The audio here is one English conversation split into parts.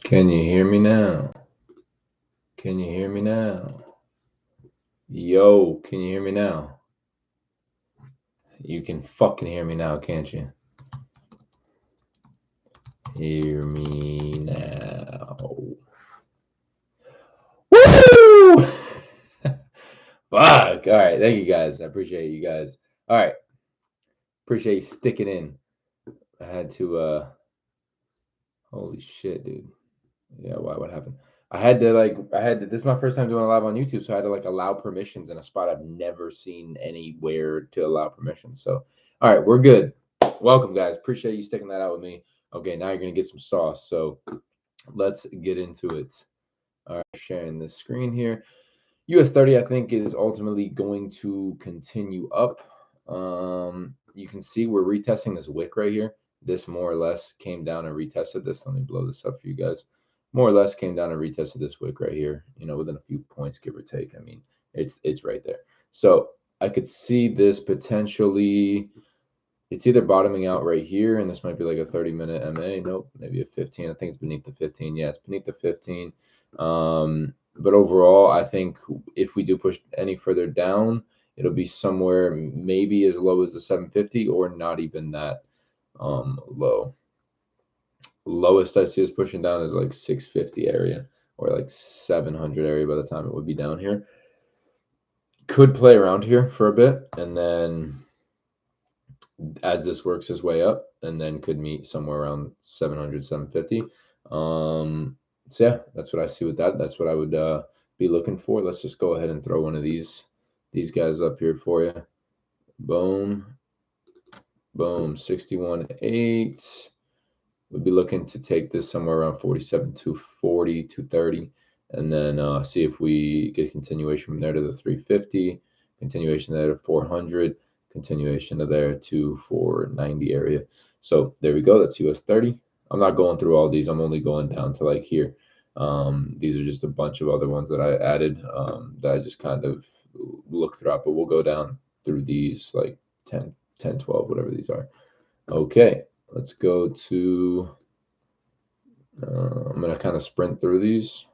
Can you hear me now? Can you hear me now? Yo, can you hear me now? You can fucking hear me now, can't you? Hear me now. Woo! Fuck. All right. Thank you guys. I appreciate you guys. All right. Appreciate you sticking in. I had to, holy shit, dude. Yeah, why? What happened? This is my first time doing a live on YouTube, so I had to allow permissions in a spot I've never seen anywhere to allow permissions. So, all right, we're good. Welcome, guys. Appreciate you sticking that out with me. Okay, now you're gonna get some sauce. So let's get into it. All right, sharing this screen here. US 30, I think, is ultimately going to continue up. You can see we're retesting this wick right here. This more or less came down and retested this. Let me blow this up for you guys. More or less came down and retested this wick right here, within a few points, give or take. I mean, it's right there. So I could see this potentially, it's either bottoming out right here, and this might be like a 30-minute MA. Nope, maybe a 15. I think it's beneath the 15. Yeah, it's beneath the 15. But overall, I think if we do push any further down, it'll be somewhere maybe as low as the 750 or not even that low. Lowest I see us pushing down is like 650 area or like 700 area by the time it would be down here. Could play around here for a bit, and then as this works his way up, and then could meet somewhere around 700, 750. So yeah, that's what I see with that. That's what I would be looking for. Let's just go ahead and throw one of these guys up here for you. Boom. Boom. 61.8. We'd be looking to take this somewhere around 47 to 40 to 30, and then see if we get continuation from there to the 350, continuation there to 400, continuation of there to 490 area. So there we go. That's US 30. I'm not going through all these. I'm only going down to like here. These are just a bunch of other ones that I added that I just kind of look throughout, but we'll go down through these like 10, 12, whatever these are. Okay, let's go to, I'm going to kind of sprint through these.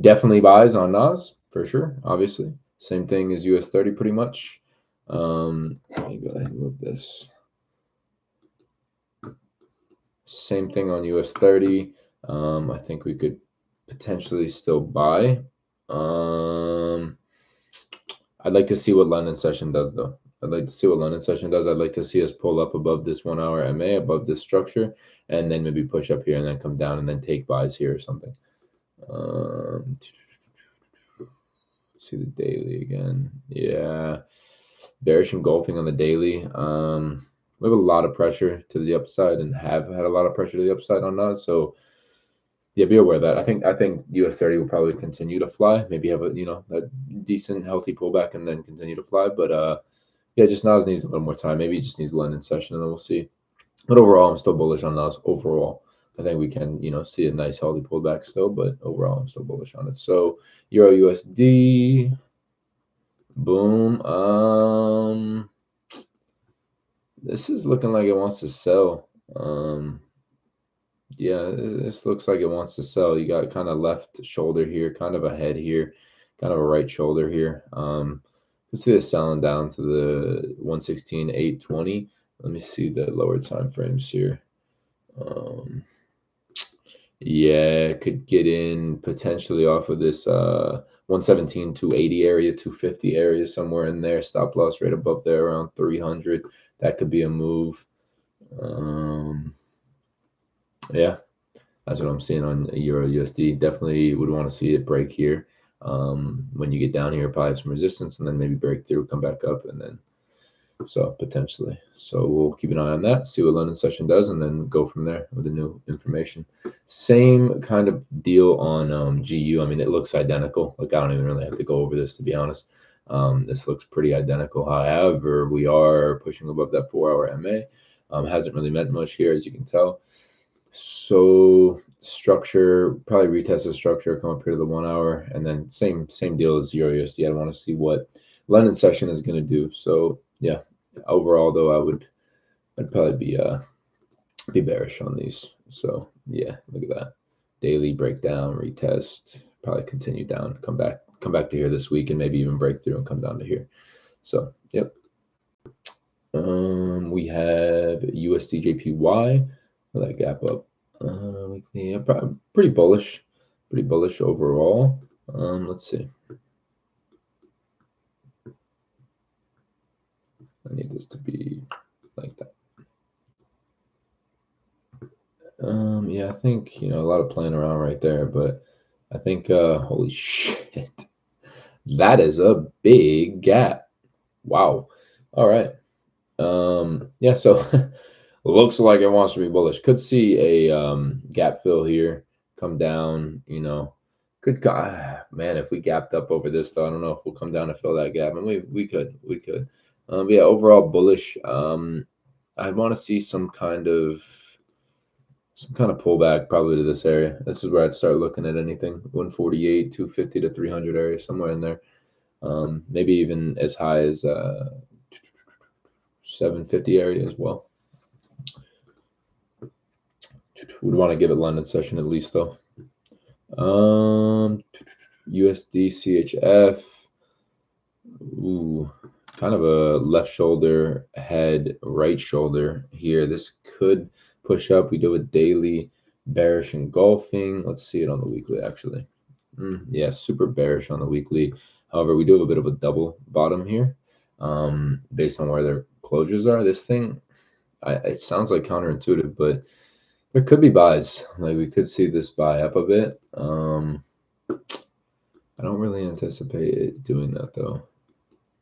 Definitely buys on NAS, for sure, obviously. Same thing as US 30 pretty much. Let me go ahead and move this. Same thing on US 30. I think we could potentially still buy. I'd like to see what London session does, though. I'd like to see what London session does. I'd like to see us pull up above this 1 hour MA, above this structure, and then maybe push up here and then come down and then take buys here or something. See the daily again. Yeah. Bearish engulfing on the daily. We have a lot of pressure to the upside and have had a lot of pressure to the upside on us. So yeah, be aware of that. I think US 30 will probably continue to fly. Maybe have a decent healthy pullback and then continue to fly. But yeah, just Nas needs a little more time. Maybe he just needs London session and then we'll see. But overall, I'm still bullish on Nas. Overall, I think we can see a nice healthy pullback still. But overall, I'm still bullish on it. So Euro USD. Boom. This is looking like it wants to sell. Yeah, this looks like it wants to sell. You got kind of left shoulder here, kind of a head here, kind of a right shoulder here. Let's see this selling down to the 116.820. Let me see the lower time frames here. Yeah, could get in potentially off of this 117 280 area, 250 area, somewhere in there. Stop loss right above there around 300. That could be a move. Yeah, that's what I'm seeing on Euro USD. Definitely would want to see it break here. When you get down here, probably have some resistance and then maybe break through, come back up, and then so potentially. So we'll keep an eye on that, see what London session does, and then go from there with the new information. Same kind of deal on GU. I mean, it looks identical. Like I don't even really have to go over this, to be honest. This looks pretty identical. However, we are pushing above that 4 hour MA. Hasn't really meant much here, as you can tell. So structure, probably retest the structure, come up here to the 1 hour, and then same deal as Euro USD. I want to see what London session is going to do. So yeah, overall though, I'd probably be bearish on these So yeah, look at that. Daily breakdown, retest, probably continue down, come back to here this week, and maybe even break through and come down to here. So yep. We have USD JPY. That gap up. Yeah, pretty bullish overall. Let's see. I need this to be like that. Yeah, I think a lot of playing around right there, but I think holy shit, that is a big gap. Wow. All right. Yeah, so looks like it wants to be bullish. Could see a gap fill here, come down, could go, man, if we gapped up over this though, I don't know if we'll come down to fill that gap. And we could. But yeah, overall bullish. I want to see some kind of pullback probably to this area. This is where I'd start looking at anything. 148, 250 to 300 area, somewhere in there. Maybe even as high as 750 area as well. Would want to give it London session at least though. USD CHF. Ooh, kind of a left shoulder, head, right shoulder here. This could push up. We do a daily bearish engulfing. Let's see it on the weekly actually. Yeah, super bearish on the weekly. However, we do have a bit of a double bottom here, based on where their closures are. This thing, it sounds like counterintuitive, but there could be buys. Like we could see this buy up a bit. I don't really anticipate it doing that though,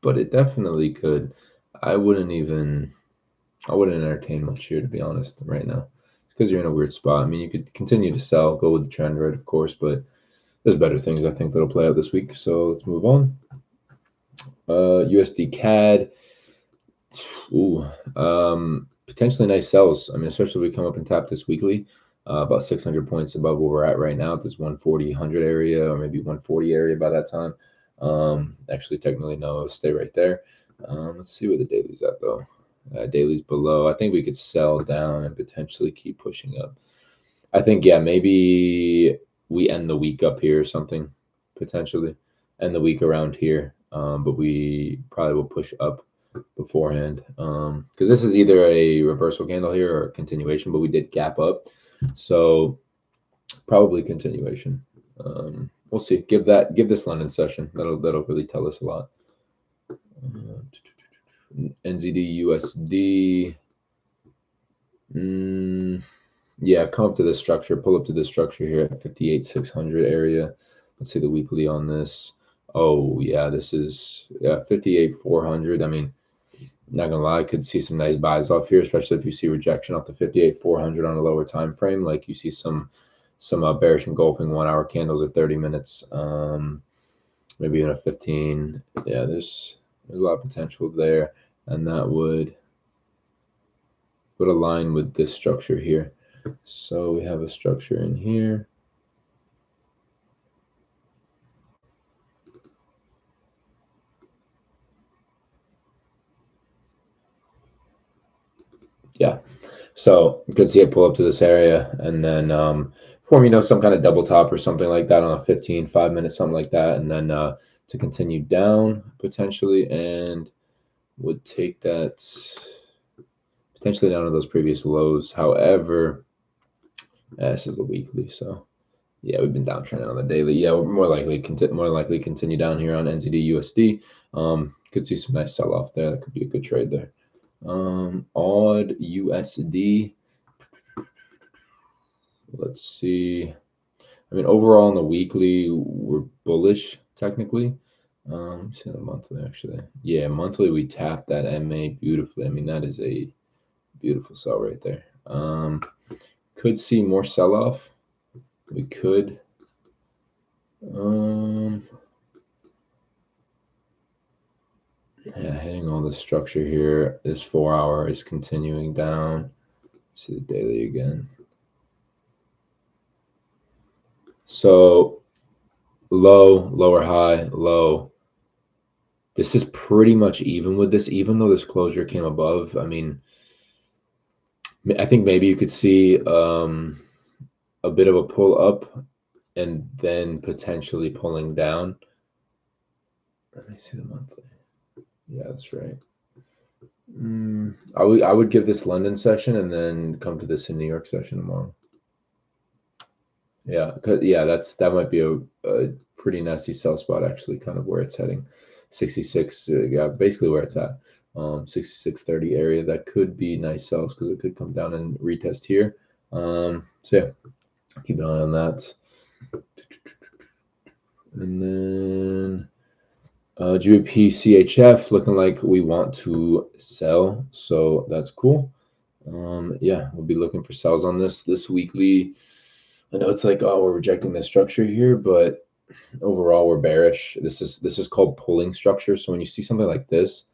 but it definitely could. I wouldn't entertain much here to be honest right now, because you're in a weird spot. I mean, you could continue to sell, go with the trend, right? Of course, but there's better things I think that'll play out this week. So let's move on. USD CAD. Ooh, potentially nice sells. I mean, especially if we come up and tap this weekly, about 600 points above where we're at right now at this 140, 100 area, or maybe 140 area by that time. Actually, technically, no, it'll stay right there. Let's see where the daily's at, though. Daily's below. I think we could sell down and potentially keep pushing up. I think, yeah, maybe we end the week up here or something, potentially. End the week around here, but we probably will push up beforehand, because this is either a reversal candle here or a continuation, but we did gap up, so probably continuation. We'll see. Give this London session. That'll really tell us a lot. NZD USD. Yeah, come up to this structure. Pull up to this structure here at 58,600 area. Let's see the weekly on this. Oh yeah, this is 58,400. I mean, not gonna lie, I could see some nice buys off here, especially if you see rejection off the 58,400 on a lower time frame. Like you see some bearish engulfing 1 hour candles at 30 minutes, maybe in a 15. Yeah, there's a lot of potential there, and that would align with this structure here. So we have a structure in here. Yeah, so you can see it pull up to this area and then form, some kind of double top or something like that on a 15, 5 minutes, something like that. And then to continue down potentially, and would take that potentially down to those previous lows. However, this is a weekly, so yeah, we've been downtrending on the daily. Yeah, we're more likely continue down here on NZD USD. Could see some nice sell off there. That could be a good trade there. Odd USD. Let's see. I mean, overall on the weekly, we're bullish technically. Let me see the monthly actually. Yeah, monthly we tapped that MA beautifully. I mean, that is a beautiful sell right there. Could see more sell off. We could. Yeah, hitting all the structure here. This 4 hour is continuing down. See the daily again. So low, lower high, low. This is pretty much even with this, even though this closure came above. I mean, I think maybe you could see a bit of a pull up and then potentially pulling down. Let me see the monthly. Yeah, that's right. I would give this London session and then come to this in New York session tomorrow. Yeah, yeah, that might be a pretty nasty sell spot actually, kind of where it's heading. 66, yeah, basically where it's at. 66.30 area. That could be nice sells because it could come down and retest here. So yeah, keep an eye on that. And then GBP CHF looking like we want to sell, so that's cool. Yeah, we'll be looking for sells on this weekly. I know it's like, oh, we're rejecting the structure here, but overall we're bearish. This is called pulling structure. So when you see something like this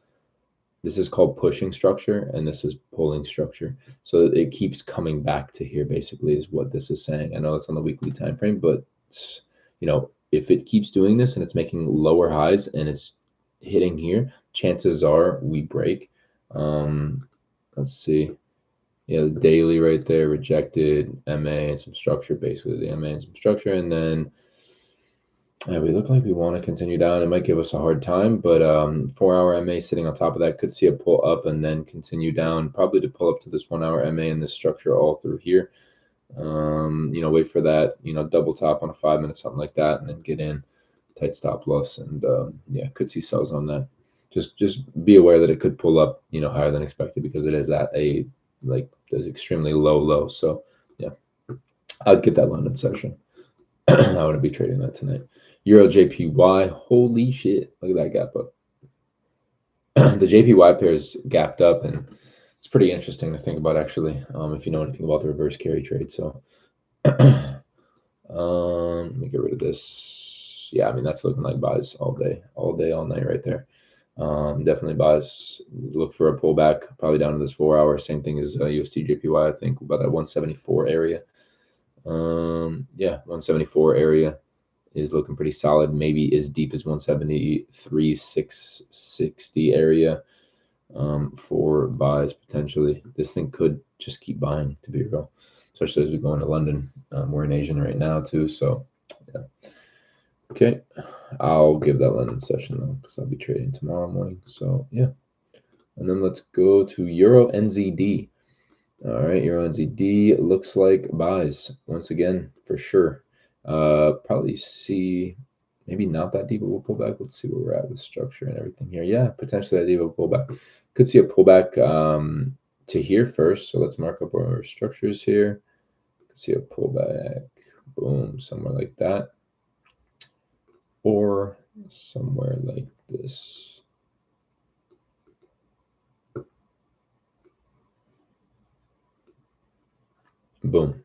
is called pushing structure, and this is pulling structure. So it keeps coming back to here. Basically, is what this is saying. I know it's on the weekly time frame, but if it keeps doing this and it's making lower highs and it's hitting here, chances are we break. Let's see. Yeah, the daily right there, rejected, MA and some structure, basically the MA and some structure. And then we look like we want to continue down. It might give us a hard time, but 4-hour MA sitting on top of that could see a pull up and then continue down, probably to pull up to this 1-hour MA and this structure all through here. Wait for that, double top on a 5 minute, something like that, and then get in tight stop loss. And yeah, could see sells on that. Just be aware that it could pull up, higher than expected because it is at a this extremely low. So yeah, I'd give that London session. I wouldn't be trading that tonight. Euro JPY, holy shit! Look at that gap up. The JPY pair's gapped up, and it's pretty interesting to think about actually. If you know anything about the reverse carry trade, so let me get rid of this. Yeah, I mean that's looking like buys all day, all night, right there. Definitely buys. Look for a pullback, probably down to this 4-hour. Same thing as USD JPY. I think about that 174 area. Yeah, 174 area is looking pretty solid. Maybe as deep as 173.660 area for buys potentially. This thing could just keep buying, to be real, especially as we go into London. We're in Asian right now too, so yeah. Okay, I'll give that London session though because I'll be trading tomorrow morning. So yeah, and then let's go to Euro NZD. All right, Euro NZD looks like buys once again for sure. Probably see maybe not that deep of a pullback. Let's see where we're at with structure and everything here. Yeah, potentially that deep of a pullback. Could see a pullback to here first. So let's mark up our structures here. Could see a pullback, boom, somewhere like that, or somewhere like this. Boom.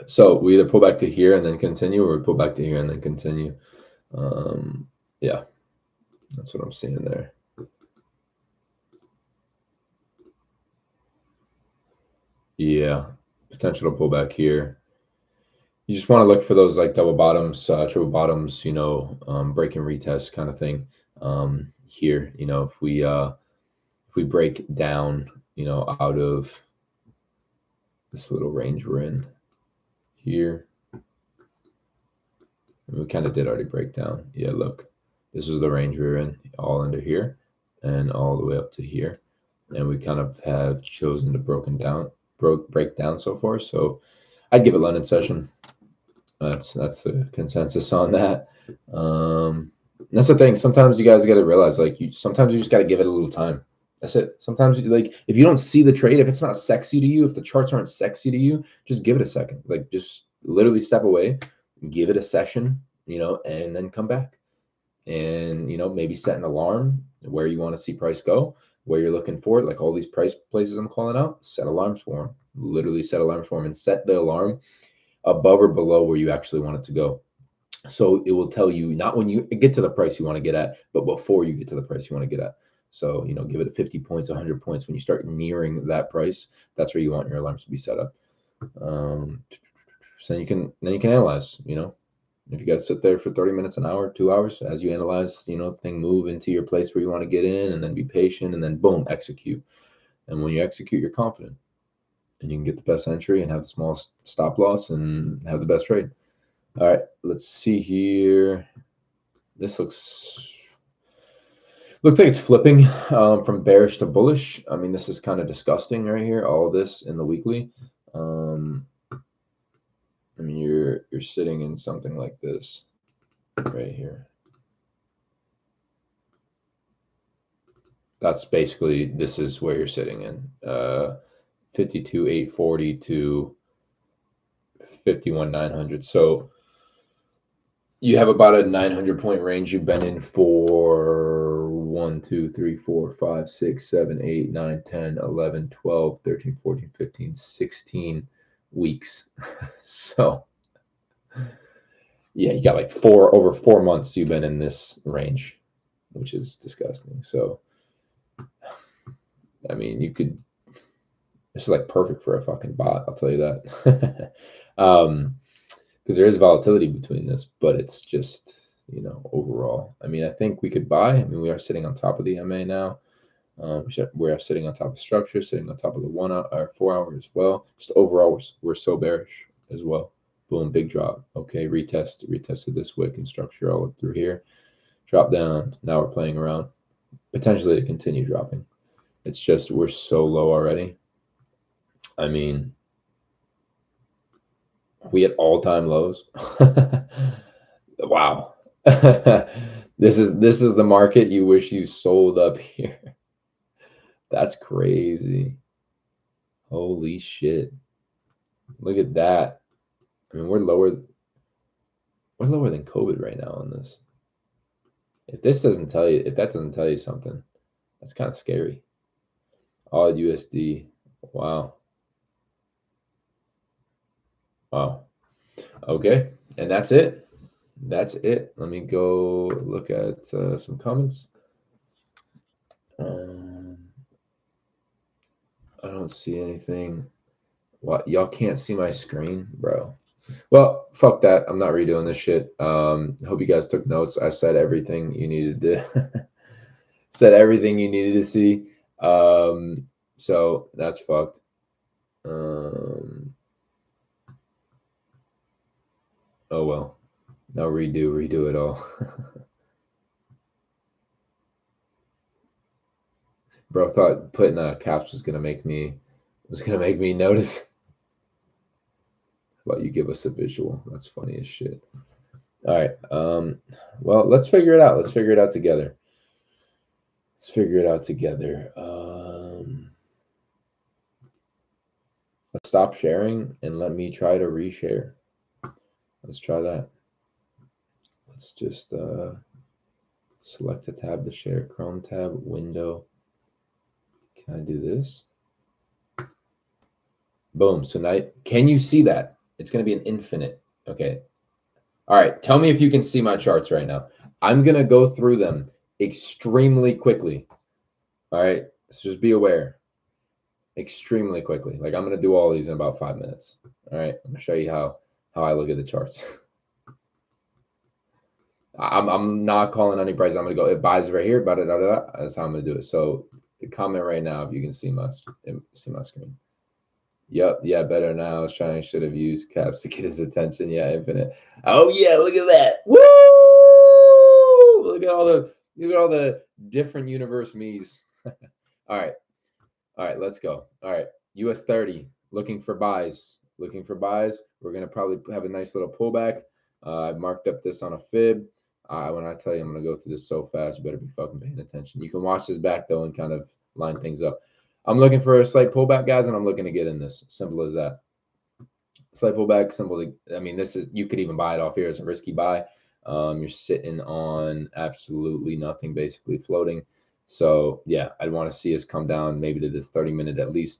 So we either pull back to here and then continue, or we pull back to here and then continue. Yeah, that's what I'm seeing there. Yeah, potential to pull back here. You just want to look for those like double bottoms, triple bottoms, break and retest kind of thing. Here, if we break down, out of this little range we're in here, and we kind of did already break down. Yeah, look, this is the range we're in, all under here, and all the way up to here, and we kind of have chosen to break down so far. So I'd give it London session. That's the consensus on that. That's the thing. Sometimes you guys got to realize, like, sometimes you just got to give it a little time. That's it. Sometimes, like, if you don't see the trade, if it's not sexy to you, if the charts aren't sexy to you, just give it a second. Like, just literally step away, give it a session, and then come back. And maybe set an alarm where you want to see price go, where you're looking for it. Like all these price places I'm calling out, set alarms for them. Literally set alarms for them, and set the alarm above or below where you actually want it to go. So it will tell you not when you get to the price you want to get at, but before you get to the price you want to get at. So, give it 50 points, 100 points. When you start nearing that price, that's where you want your alarms to be set up. So you can analyze, if you got to sit there for 30 minutes, an hour, 2 hours, as you analyze, thing move into your place where you want to get in, and then be patient, and then boom, execute. And when you execute, you're confident. and you can get the best entry and have the smallest stop loss and have the best trade. All right, let's see here. This looks like it's flipping from bearish to bullish. I mean, this is kind of disgusting right here. All this in the weekly. I mean, you're sitting in something like this right here. That's basically, this is where you're sitting in 52,840 to 51,900. So you have about a 900 point range you've been in for 1, 2, 3, 4, 5, 6, 7, 8, 9, 10, 11, 12, 13, 14, 15, 16 weeks. So yeah, you got like over 4 months you've been in this range, which is disgusting. So I mean, this is like perfect for a fucking bot, I'll tell you that. Because there is volatility between this, but it's just, overall. I mean, I think we could buy. I mean, we are sitting on top of the MA now. We are sitting on top of structure, sitting on top of the 1 hour or 4 hour as well. Just overall, we're so bearish as well. Boom, big drop. Okay, retested this wick and structure all up through here. Drop down. Now we're playing around. Potentially to continue dropping. It's just we're so low already. I mean, we at all-time lows. Wow. This is the market you wish you sold up here. That's crazy. Holy shit. Look at that. I mean, we're lower than COVID right now on this. If that doesn't tell you something, that's kind of scary. All USD. Wow. Wow. Okay. And that's it. That's it. Let me go look at some comments. I don't see anything. What? Y'all can't see my screen, bro. Well, fuck that. I'm not redoing this shit. Hope you guys took notes. I said everything you needed to said everything you needed to see. So that's fucked. Oh well. No, redo it all. Bro, thought putting caps was gonna make me notice. But you give us a visual. That's funny as shit. All right. Well, let's figure it out. Let's figure it out together. Let's stop sharing and let me try to reshare. Let's try that. Let's just select a tab to share. Chrome tab, window. Can I do this? Boom. So now, can you see that? It's going to be an infinite. Okay. All right. Tell me if you can see my charts right now. I'm going to go through them extremely quickly. All right. So just be aware. Extremely quickly. Like I'm going to do all these in about 5 minutes. All right. I'm going to show you how I look at the charts. I'm not calling any price. I'm going to go, it buys right here. That's how I'm going to do it. So comment right now if you can see my screen. Yep, yeah, better now. I was trying, should have used caps to get his attention. Yeah, infinite. Oh yeah, look at that. Woo! Look at all the different universe me's. All right, let's go. All right, US 30 looking for buys. We're gonna probably have a nice little pullback. I marked up this on a fib. When I tell you I'm gonna go through this so fast, you better be fucking paying attention. You can watch this back though and kind of line things up. I'm looking for a slight pullback, guys, and I'm looking to get in this. Simple as that. Slight pullback, simple. I mean, this is, you could even buy it off here as a risky buy. You're sitting on absolutely nothing, basically floating. So yeah, I'd want to see us come down maybe to this 30-minute at least,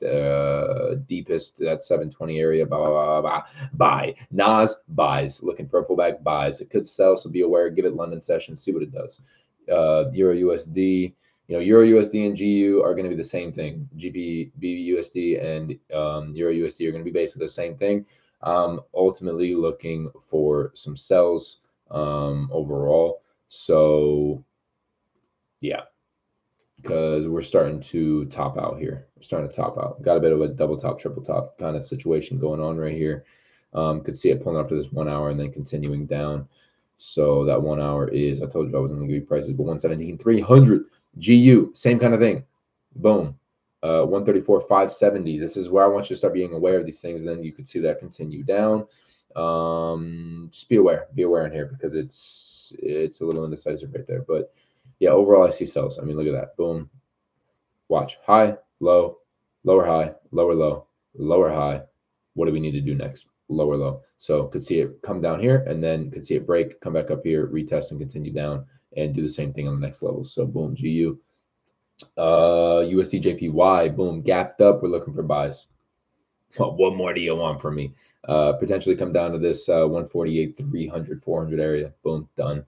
deepest, that 720 area. Buy. Nas buys. Looking for a pullback, buys. It could sell, so be aware. Give it London session, see what it does. Euro USD. Euro USD and GU are going to be the same thing. BUSD and Euro USD are going to be basically the same thing. Ultimately looking for some sells overall. So yeah, because we're starting to top out here. We're starting to top out. Got a bit of a double top, triple top kind of situation going on right here. Could see it pulling up to this 1 hour and then continuing down. So that 1 hour is, I told you I wasn't going to give you prices, but 117,300 GU, same kind of thing. Boom. 134,570. This is where I want you to start being aware of these things. And then you could see that continue down. Just be aware in here because it's a little indecisive right there. But yeah, overall I see sells. I mean, look at that. Boom. Watch. High, low, lower high, lower low, lower high. What do we need to do next? Lower low. So could see it come down here and then could see it break, come back up here, retest and continue down and do the same thing on the next level. So boom, GU. USD JPY, boom, gapped up. We're looking for buys. Well, what more do you want from me? Potentially come down to this 148, 300, 400 area. Boom, done.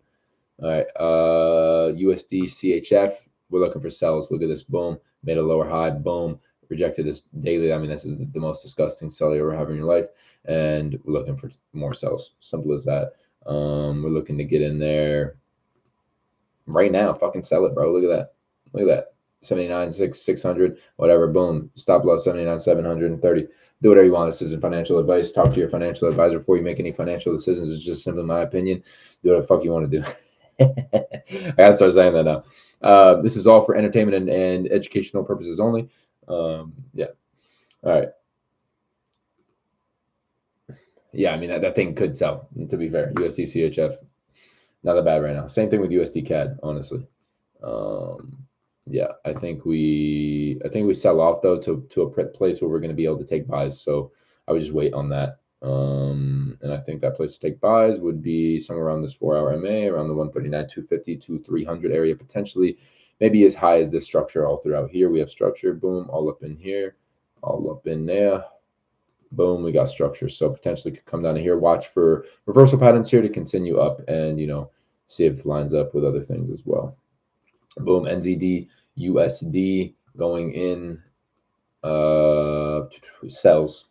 All right. USD CHF, we're looking for sells. Look at this. Boom, made a lower high. Boom, rejected this daily. I mean, this is the most disgusting sell you ever have in your life. And we're looking for more sells. Simple as that. We're looking to get in there right now. Fucking sell it, bro. Look at that. Look at that. 79, 600, whatever. Boom. Stop loss 79, 730. Do whatever you want. This isn't financial advice. Talk to your financial advisor before you make any financial decisions. It's just simply my opinion. Do whatever the fuck you want to do. I gotta start saying that now. This is all for entertainment and educational purposes only. Yeah. All right. Yeah, I mean that thing could sell. To be fair, USD CHF, not that bad right now. Same thing with USD CAD, honestly. Yeah, I think we sell off though to a place where we're going to be able to take buys. So I would just wait on that. And I think that place to take buys would be somewhere around this 4-hour MA, around the 139, 250 to 300 area, potentially maybe as high as this structure all throughout here. We have structure, boom, all up in here, all up in there. Boom, we got structure. So potentially could come down to here. Watch for reversal patterns here to continue up and, see if it lines up with other things as well. Boom, NZD, USD going in, sells,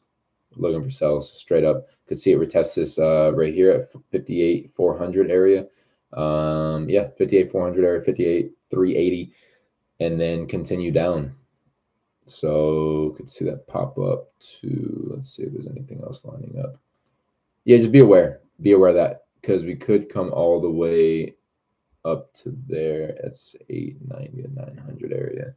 looking for sells straight up. Could see it retest this right here at 58,400 area. Yeah, 58,400 area, 58,380, and then continue down. So could see that pop up to, let's see if there's anything else lining up. Yeah, just be aware of that because we could come all the way up to there. It's 890 to 900 area.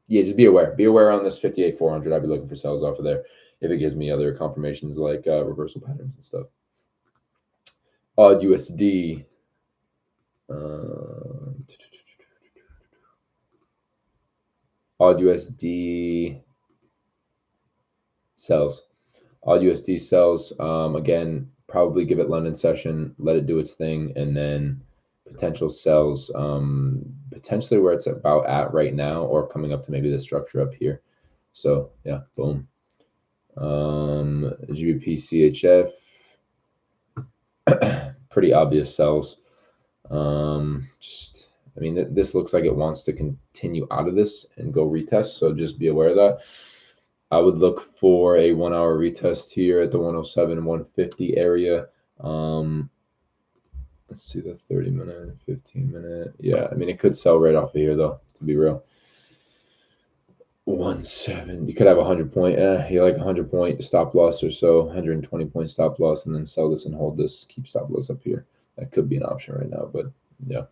Yeah, just be aware on this 58,400. I'd be looking for sales off of there if it gives me other confirmations like reversal patterns and stuff. Odd USD. Odd USD sells. Odd USD sells. Again, probably give it London session, let it do its thing, and then potential sells, potentially where it's about at right now, or coming up to maybe the structure up here. So yeah, boom. GBP CHF, pretty obvious sells. I mean, this looks like it wants to continue out of this and go retest. So just be aware of that. I would look for a 1 hour retest here at the 107, 150 area. Let's see the 30-minute, 15-minute. Yeah, I mean, it could sell right off of here, though, to be real. 17. You could have 100 point. You like 100 point stop loss or so, 120 point stop loss, and then sell this and hold this. Keep stop loss up here. That could be an option right now, but yeah.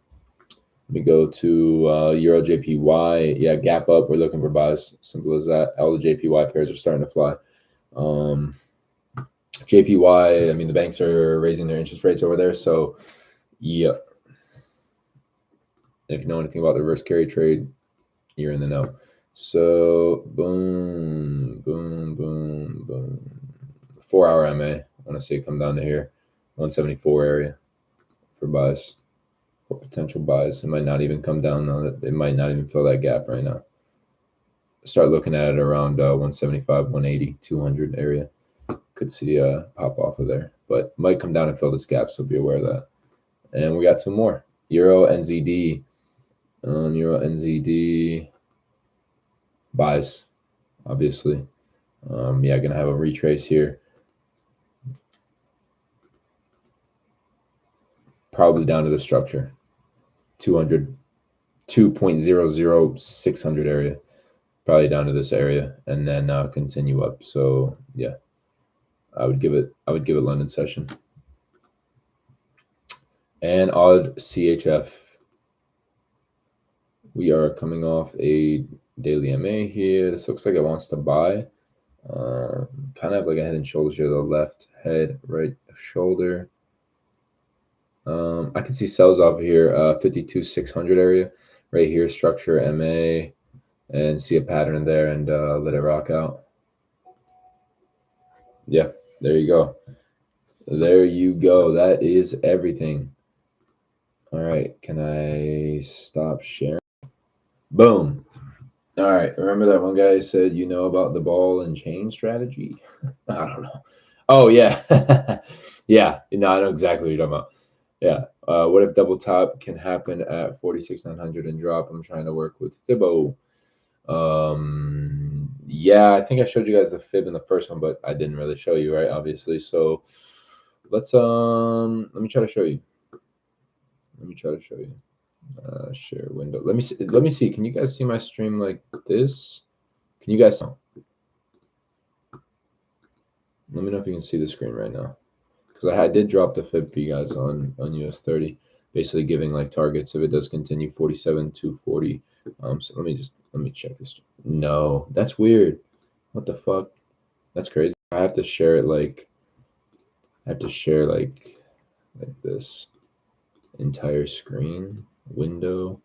Let me go to Euro JPY. Yeah, gap up. We're looking for buys. Simple as that. All the JPY pairs are starting to fly. JPY, I mean, the banks are raising their interest rates over there. So, yeah. If you know anything about the reverse carry trade, you're in the know. So, boom, boom, boom, boom. 4-hour MA. I want to see it come down to here. 174 area for buys. Or potential buys. It might not even come down though. It might not even fill that gap right now. Start looking at it around 175, 180, 200 area. Could see a pop off of there, but might come down and fill this gap. So be aware of that. And we got two more. Euro NZD. Euro NZD buys, obviously. Yeah, gonna have a retrace here. Probably down to the structure. 200, 2.00600 area, probably down to this area, and then continue up. So yeah, I would give it London session. And odd CHF. We are coming off a daily MA here. This looks like it wants to buy. Kind of like a head and shoulders here, the left head, right shoulder. I can see sells off here, 52,600 area, right here, structure MA, and see a pattern there and let it rock out. Yeah, there you go. There you go. That is everything. All right, can I stop sharing? Boom. All right, remember that one guy said, you know about the ball and chain strategy? I don't know. Oh, yeah. Yeah, no, I know exactly what you're talking about. Yeah. What if double top can happen at 46,900 and drop? I'm trying to work with Fibbo. Yeah, I think I showed you guys the fib in the first one, but I didn't really show you, right? Obviously. So let's let me try to show you. Share window. Let me see. Can you guys see my stream like this? Can you guys? Let me know if you can see the screen right now, because I did drop the fib for you guys on US 30, basically giving like targets if it does continue 47 to 40. So let me check this. No, that's weird. What the fuck? That's crazy. I have to share it like like this entire screen window,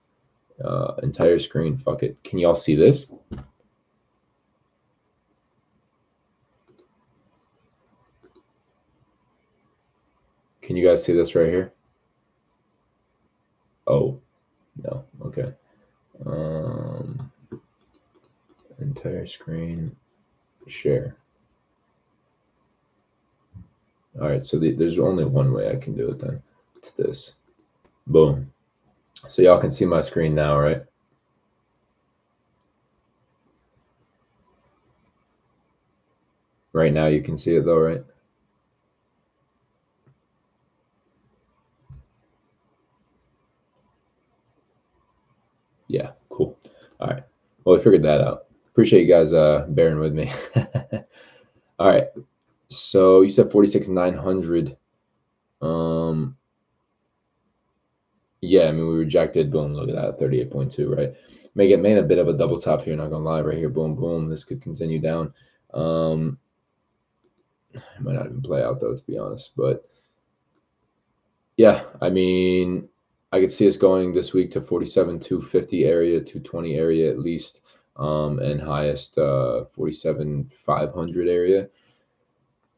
entire screen. Fuck it. Can y'all see this? Can you guys see this right here? Oh, no. Okay. Entire screen share. All right, so there's only one way I can do it then. It's this. Boom. So y'all can see my screen now, right? Right now you can see it though, right? Yeah, cool. All right. Well, we figured that out. Appreciate you guys bearing with me. All right. So you said 46,900. Yeah, I mean we rejected. Boom, look at that, 38.2, right? Made a bit of a double top here, not gonna lie, right here. Boom, boom. This could continue down. It might not even play out though, to be honest. But yeah, I mean, I could see us going this week to 47 250 area, 220 area at least, and highest 47 500 area,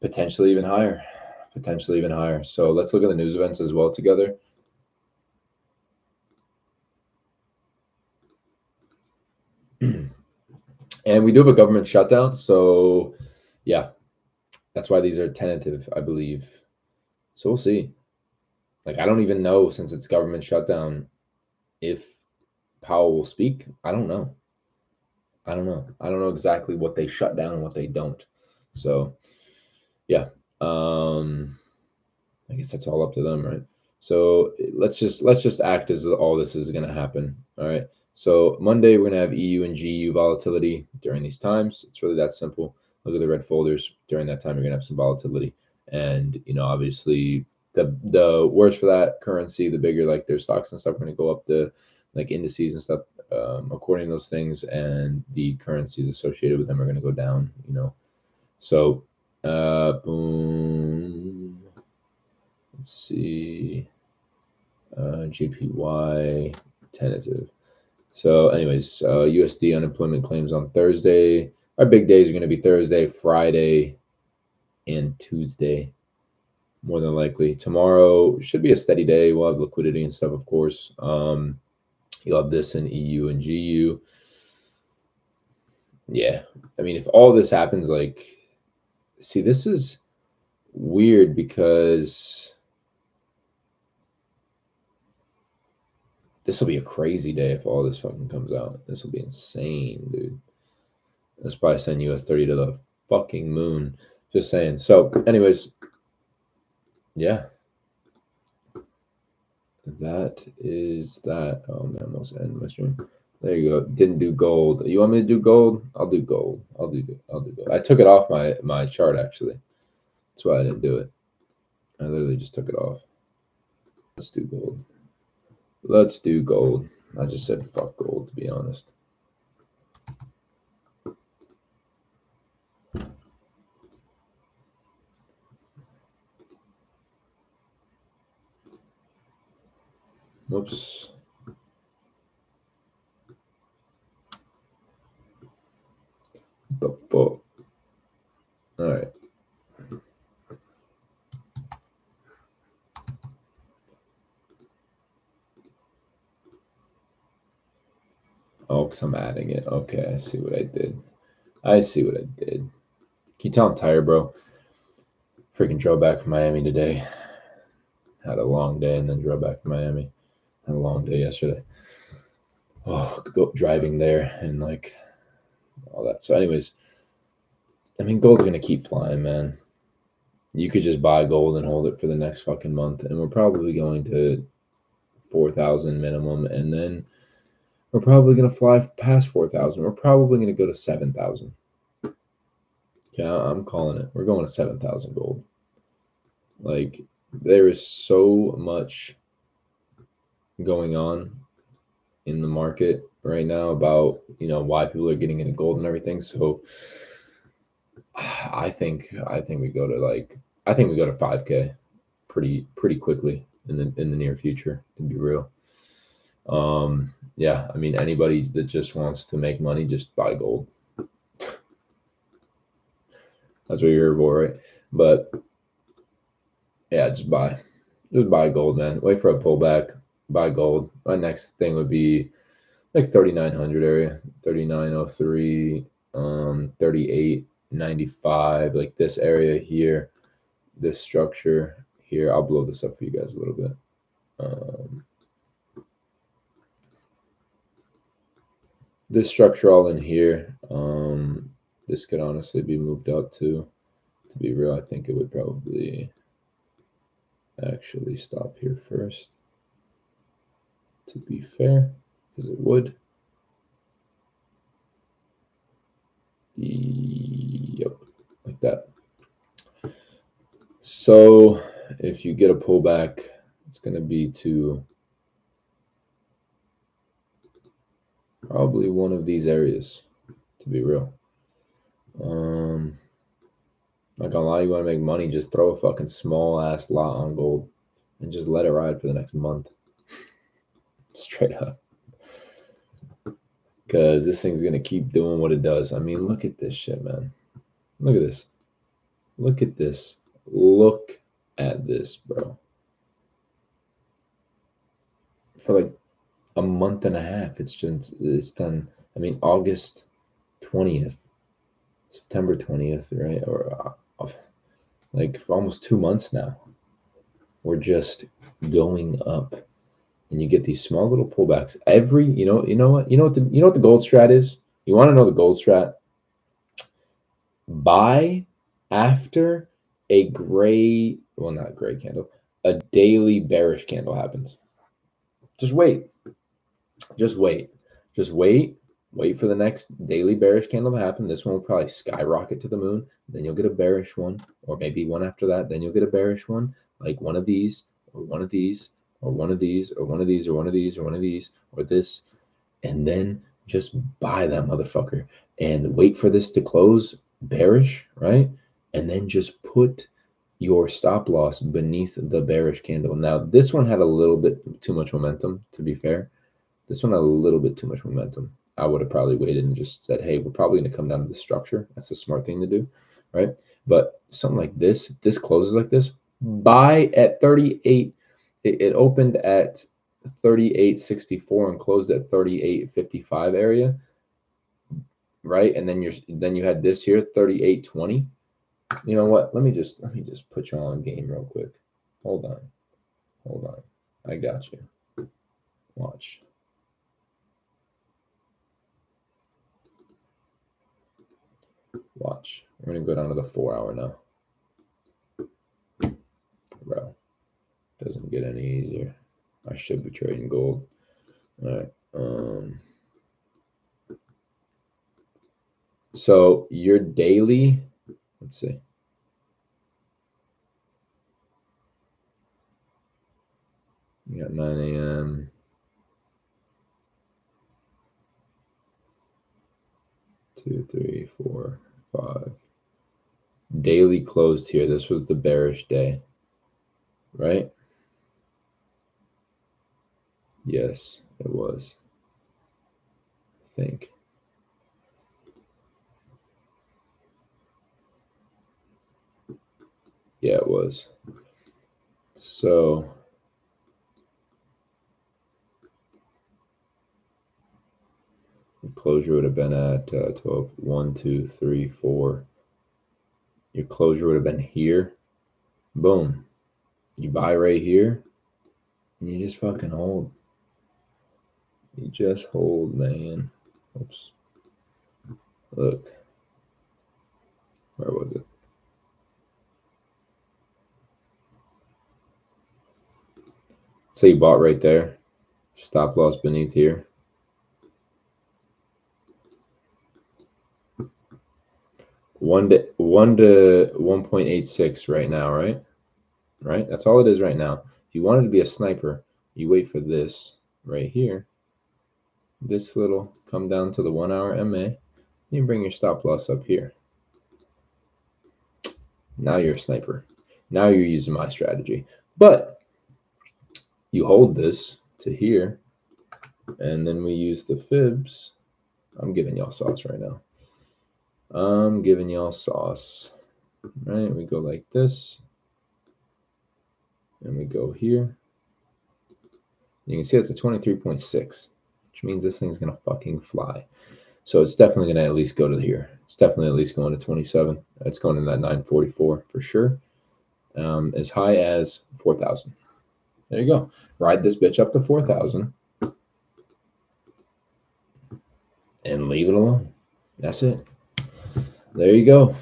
potentially even higher, So let's look at the news events as well together. And we do have a government shutdown, so yeah, that's why these are tentative, I believe. So we'll see. Like, I don't even know, since it's government shutdown, if Powell will speak. I don't know. I don't know exactly what they shut down and what they don't. So yeah. I guess that's all up to them, right? So let's just act as all this is gonna happen. All right. So Monday we're gonna have EU and GU volatility during these times. It's really that simple. Look at the red folders. During that time, you're gonna have some volatility. And obviously the worse for that currency, the bigger like their stocks and stuff are gonna go up, the like indices and stuff, according to those things, and the currencies associated with them are gonna go down, So boom. Let's see. JPY tentative. So, anyways, USD unemployment claims on Thursday. Our big days are going to be Thursday, Friday, and Tuesday, more than likely. Tomorrow should be a steady day. We'll have liquidity and stuff, of course. You'll have this in EU and GU. Yeah, I mean, if all this happens, like, see, this is weird because this will be a crazy day if all this fucking comes out. This will be insane, dude. That's probably send US 30 to the fucking moon. Just saying. So, anyways, yeah. That is that. Oh man, almost end my stream. There you go. Didn't do gold. You want me to do gold? I'll do gold. I'll do gold. I took it off my chart actually. That's why I didn't do it. I literally just took it off. Let's do gold. Let's do gold. I just said fuck gold, to be honest. Whoops. The fuck? All right. Oh, because I'm adding it. Okay, I see what I did. I see what I did. Can you tell I'm tired, bro? Freaking drove back from Miami today. Had a long day and then drove back to Miami. Had a long day yesterday. Oh, driving there and like all that. So, anyways, I mean, gold's gonna keep flying, man. You could just buy gold and hold it for the next fucking month, and we're probably going to 4,000 minimum, and then we're probably gonna fly past 4,000. We're probably gonna go to 7,000. Yeah, I'm calling it. We're going to 7,000 gold. Like, there is so much going on in the market right now about why people are getting into gold and everything. So I think we go to I think we go to 5K pretty quickly in the near future, to be real. Yeah, I mean, anybody that just wants to make money, just buy gold. That's what you're here for, right? But yeah, just buy gold, man. Wait for a pullback, buy gold. My next thing would be like 3,900 area, 3,903, 3,895, like this area here, this structure here. I'll blow this up for you guys a little bit. This structure all in here, this could honestly be moved up to be real. I think it would probably actually stop here first, to be fair, because it would. Yep, like that. So if you get a pullback, it's going to be to probably one of these areas, to be real. Not gonna lie, you want to make money, just throw a fucking small ass lot on gold and just let it ride for the next month. Straight up. Because this thing's gonna keep doing what it does. I mean, look at this shit, man. Look at this. Look at this. Look at this, bro. For like a month and a half, it's done. I mean, August 20th, September 20th, right? Or like for almost 2 months now. We're just going up, and you get these small little pullbacks. You know what the gold strat is? You want to know the gold strat? Buy after a not gray candle, a daily bearish candle happens. Just wait. Just wait. Just wait. Wait for the next daily bearish candle to happen. This one will probably skyrocket to the moon. Then you'll get a bearish one, or maybe one after that. Then you'll get a bearish one, like one of these, or one of these, or one of these, or one of these, or one of these, or one of these, or this. And then just buy that motherfucker and wait for this to close bearish, right? And then just put your stop loss beneath the bearish candle. Now, this one had a little bit too much momentum, to be fair. This one had a little bit too much momentum. I would have probably waited and just said, hey, we're probably going to come down to the structure. That's the smart thing to do, right? But something like this closes like this. Buy at 38. It opened at 38.64 and closed at 38.55 area, right? And then you had this here, 38.20. You know what? Let me just put you on game real quick. Hold on. I got you. Watch. We're gonna go down to the 4-hour now. Bro, doesn't get any easier. I should be trading gold. All right. So your daily, let's see. You got 9 a.m. Two, three, four, five. Daily closed here. This was the bearish day, right? Yes, it was. I think. Yeah, it was. So the closure would have been at 12. 1, 2, 3, 4. Your closure would have been here. Boom. You buy right here, and you just fucking hold. You just hold, man. Oops. Look. Where was it? So you bought right there. Stop loss beneath here. One to 1.86 right now, right? Right? That's all it is right now. If you wanted to be a sniper, you wait for this right here. This little come down to the 1 hour MA. You bring your stop loss up here. Now you're a sniper. Now you're using my strategy. But you hold this to here, and then we use the fibs. I'm giving y'all sauce right now. I'm giving y'all sauce. Right? We go like this. And we go here. You can see it's a 23.6, which means this thing's gonna fucking fly. So it's definitely gonna at least go to here. It's definitely at least going to 27. It's going in that 944 for sure. As high as 4,000. There you go. Ride this bitch up to 4,000 and leave it alone. That's it. There you go.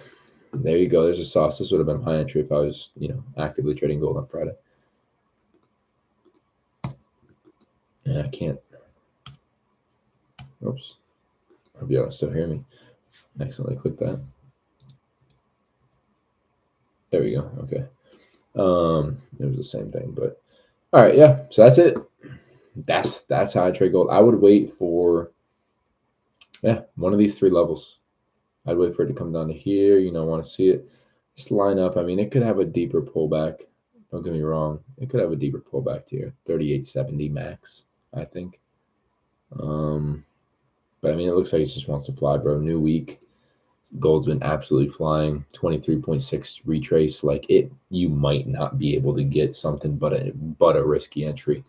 There you go. There's a sauce. This would have been my entry if I was, actively trading gold on Friday. And I can't. Oops. Hope y'all still hear me. Accidentally click that. There we go. Okay. It was the same thing, but all right, yeah. So that's it. That's how I trade gold. I would wait for one of these three levels. I'd wait for it to come down to here. Want to see it just line up. I mean, it could have a deeper pullback. Don't get me wrong. It could have a deeper pullback to here, 38.70 max, I think. But I mean, it looks like it just wants to fly, bro. New week. Gold's been absolutely flying. 23.6 retrace. Like you might not be able to get something but a risky entry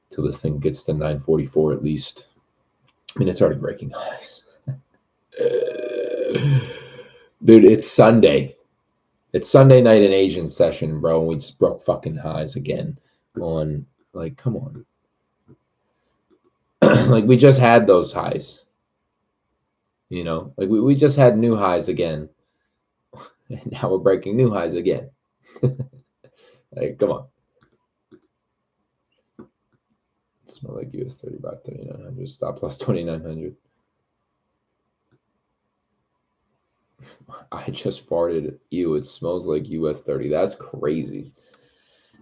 till this thing gets to 944 at least. I mean, it's already breaking highs. Dude, it's Sunday. It's Sunday night in Asian session, bro. And we just broke fucking highs again on, like, come on. Like, we just had those highs. Like we just had new highs again. And now we're breaking new highs again. Like, come on. Smell like US 30 by 3,900. Stop loss 2,900. I just farted. Ew, it smells like US 30. That's crazy.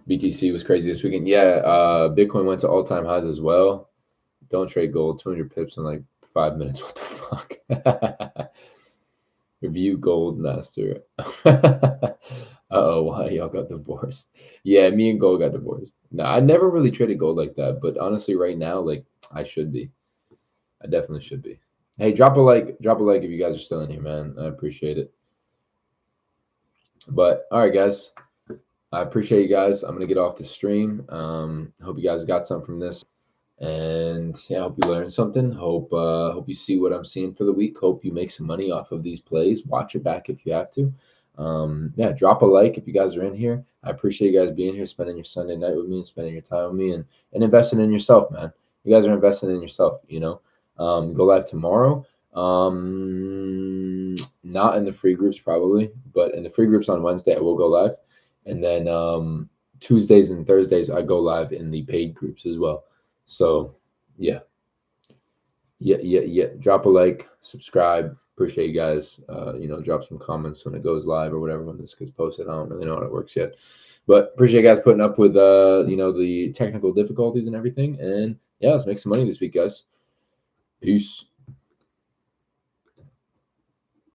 BTC was crazy this weekend. Yeah, Bitcoin went to all-time highs as well. Don't trade gold. 200 pips in like 5 minutes. What the fuck? Review Gold Master. Uh-oh, why y'all got divorced? Yeah, me and Gold got divorced. No, I never really traded gold like that, but honestly, right now, like, I should be. I definitely should be. Hey, drop a like if you guys are still in here, man. I appreciate it. But all right, guys. I appreciate you guys. I'm gonna get off the stream. Hope you guys got something from this. And yeah, hope you learned something. Hope you see what I'm seeing for the week. Hope you make some money off of these plays. Watch it back if you have to. Yeah, drop a like if you guys are in here. I appreciate you guys being here, spending your Sunday night with me, and spending your time with me, and investing in yourself, man. You guys are investing in yourself. Go live tomorrow. Not in the free groups probably, but in the free groups on Wednesday I will go live, and then Tuesdays and Thursdays I go live in the paid groups as well. So yeah. Drop a like, subscribe. Appreciate you guys. Drop some comments when it goes live or whatever, when this gets posted. I don't really know how it works yet. But appreciate you guys putting up with the technical difficulties and everything. And yeah, let's make some money this week, guys. Peace.